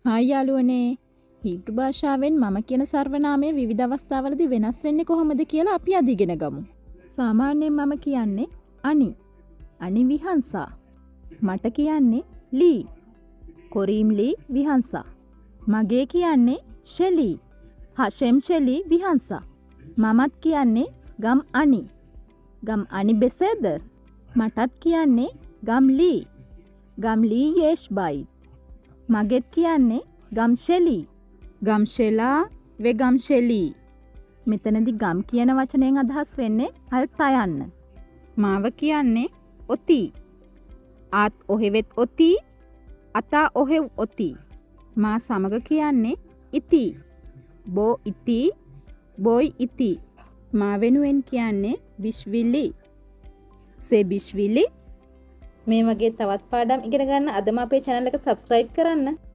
Hi යාළුවනේ. හීබ්‍රු භාෂාවෙන් මම කියන සර්වනාමය විවිධ අවස්ථාවලදී වෙනස් වෙන්නේ කොහොමද කියලා අපි අද ඉගෙන ගමු. සාමාන්‍යයෙන් මම කියන්නේ අනි. අනි විහංසා. මට කියන්නේ ලී. කොරීම් ලී විහංසා. මගේ කියන්නේ ෂෙලී. හෂෙම් ෂෙලී විහංසා. මමත් කියන්නේ ගම් අනි. ගම් අනි බෙසේදර්. මටත් කියන්නේ ගම් ලී. ගම් ලී යේෂ් බයි. මගෙත් කියන්නේ ගම් ෂෙලී. ගම් ෂෙලා වෙ ගම් ෂෙලී. මෙතනදි ගම් කියන වචනයෙන් අදහස් වෙන්නේ අල්ත යන්න. මාව කියන්නේ ඔති. ආත් ඔහෙවෙත් ඔති. අතා ඔහෙව් ඔති. මා සමග කියන්නේ ඉති. බෝ ඉති. බොයි ඉති. මා වෙනුවෙන් කියන්නේ බිශ්විලි. සේ බිශ්විලි. මේ වගේ තවත් පාඩම් ඉගෙන ගන්න අදම අපේ channel එක subscribe කරන්න.